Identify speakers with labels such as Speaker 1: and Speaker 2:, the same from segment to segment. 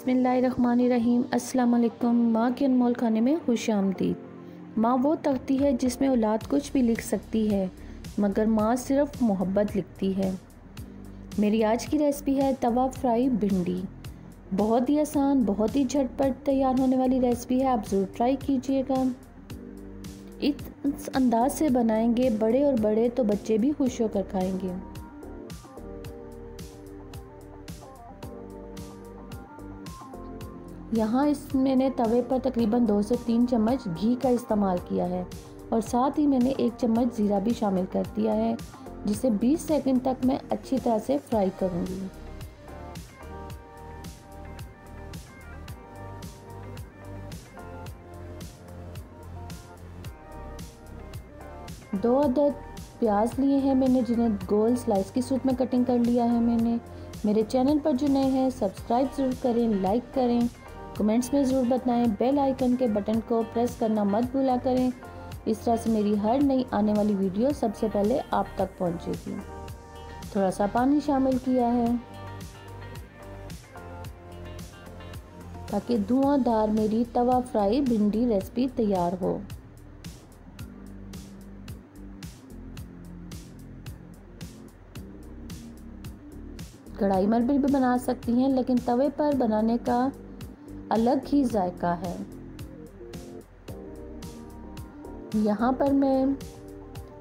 Speaker 1: बिस्मिल्लाहिर्रहमानिर्रहीम। अस्सलाम वालेकुम। माँ के अनमोल खाने में खुश आमदीद। माँ वो तख्ती है जिसमें औलाद कुछ भी लिख सकती है, मगर माँ सिर्फ मोहब्बत लिखती है। मेरी आज की रेसिपी है तवा फ्राई भिंडी। बहुत ही आसान, बहुत ही झटपट तैयार होने वाली रेसिपी है। आप ज़रूर ट्राई कीजिएगा। इस अंदाज से बनाएंगे बड़े और बड़े तो बच्चे भी खुश होकर खाएंगे। यहाँ मैंने तवे पर तकरीबन 2 से 3 चम्मच घी का इस्तेमाल किया है और साथ ही मैंने 1 चम्मच ज़ीरा भी शामिल कर दिया है, जिसे 20 सेकंड तक मैं अच्छी तरह से फ्राई करूँगी। दो अदद प्याज लिए हैं मैंने, जिन्हें गोल स्लाइस की सूप में कटिंग कर लिया है मैंने। मेरे चैनल पर जो नए हैं सब्सक्राइब ज़रूर करें, लाइक करें, कमेंट्स में ज़रूर बताएं। बेल आइकन के बटन को प्रेस करना मत भूला करें। इस तरह से मेरी हर नई आने वाली वीडियो सबसे पहले आप तक पहुंचेगी। थोड़ा सा पानी शामिल किया है ताकि धुआंधार मेरी तवा फ्राई भिंडी रेसिपी तैयार हो। कढ़ाई में भी बना सकती हैं, लेकिन तवे पर बनाने का अलग ही जायका है। यहाँ पर मैं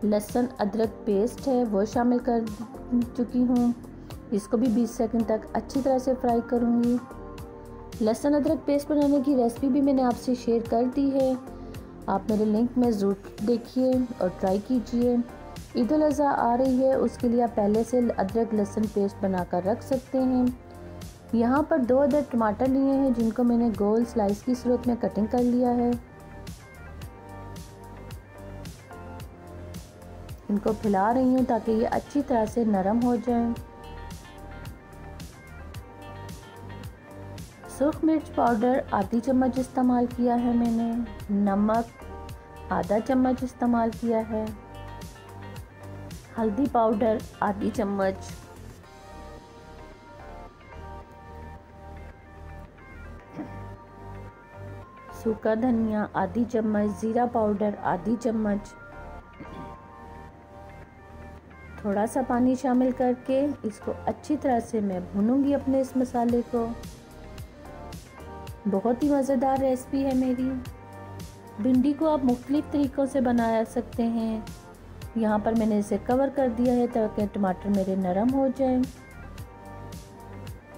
Speaker 1: लहसुन अदरक पेस्ट है वो शामिल कर चुकी हूँ। इसको भी 20 सेकंड तक अच्छी तरह से फ्राई करूँगी। लहसुन अदरक पेस्ट बनाने की रेसिपी भी मैंने आपसे शेयर कर दी है। आप मेरे लिंक में ज़रूर देखिए और ट्राई कीजिए। ईद उल अज़हा आ रही है, उसके लिए आप पहले से अदरक लहसुन पेस्ट बनाकर रख सकते हैं। यहाँ पर 2 अदद टमाटर लिए हैं, जिनको मैंने गोल स्लाइस की सूरत में कटिंग कर लिया है। इनको फैला रही हूँ ताकि ये अच्छी तरह से नरम हो जाएं। सुर्ख मिर्च पाउडर आधी चम्मच इस्तेमाल किया है मैंने। नमक आधा चम्मच इस्तेमाल किया है। हल्दी पाउडर आधी चम्मच। सूखा धनिया आधी चम्मच। जीरा पाउडर आधी चम्मच। थोड़ा सा पानी शामिल करके इसको अच्छी तरह से मैं भूनूंगी अपने इस मसाले को। बहुत ही मज़ेदार रेसिपी है मेरी। भिंडी को आप मुख्तलिफ तरीक़ों से बना सकते हैं। यहाँ पर मैंने इसे कवर कर दिया है ताकि टमाटर मेरे नरम हो जाएं।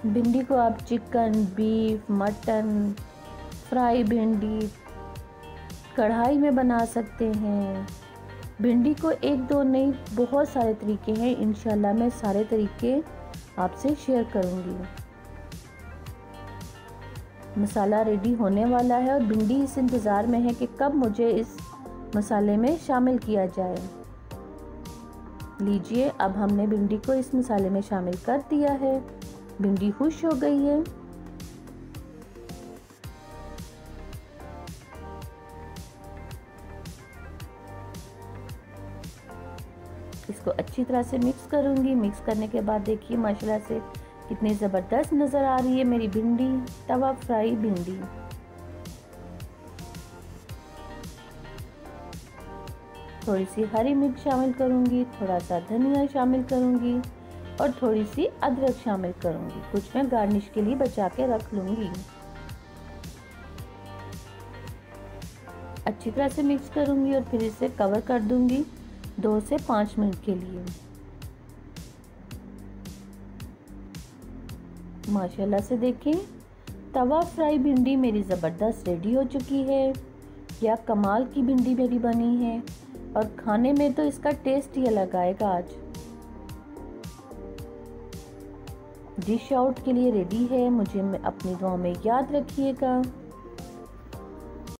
Speaker 1: भिंडी को आप चिकन, बीफ, मटन, फ्राई भिंडी कढ़ाई में बना सकते हैं। भिंडी को 1-2 नहीं, बहुत सारे तरीके हैं। इंशाल्लाह मैं सारे तरीके आपसे शेयर करूँगी। मसाला रेडी होने वाला है और भिंडी इस इंतज़ार में है कि कब मुझे इस मसाले में शामिल किया जाए। लीजिए, अब हमने भिंडी को इस मसाले में शामिल कर दिया है। भिंडी खुश हो गई है। इसको अच्छी तरह से मिक्स करूंगी। मिक्स करने के बाद देखिए माशाल्लाह से कितनी ज़बरदस्त नज़र आ रही है मेरी भिंडी, तवा फ्राई भिंडी। थोड़ी सी हरी मिर्च शामिल करूंगी, थोड़ा सा धनिया शामिल करूंगी और थोड़ी सी अदरक शामिल करूंगी। कुछ मैं गार्निश के लिए बचा के रख लूंगी। अच्छी तरह से मिक्स करूंगी और फिर इसे कवर कर दूंगी 2 से 5 मिनट के लिए। माशाल्लाह से देखें, तवा फ्राई भिंडी मेरी ज़बरदस्त रेडी हो चुकी है। क्या कमाल की भिंडी मेरी बनी है और खाने में तो इसका टेस्ट ही अलग आएगा। आज डिश आउट के लिए रेडी है। मुझे अपनी दुआ में याद रखिएगा।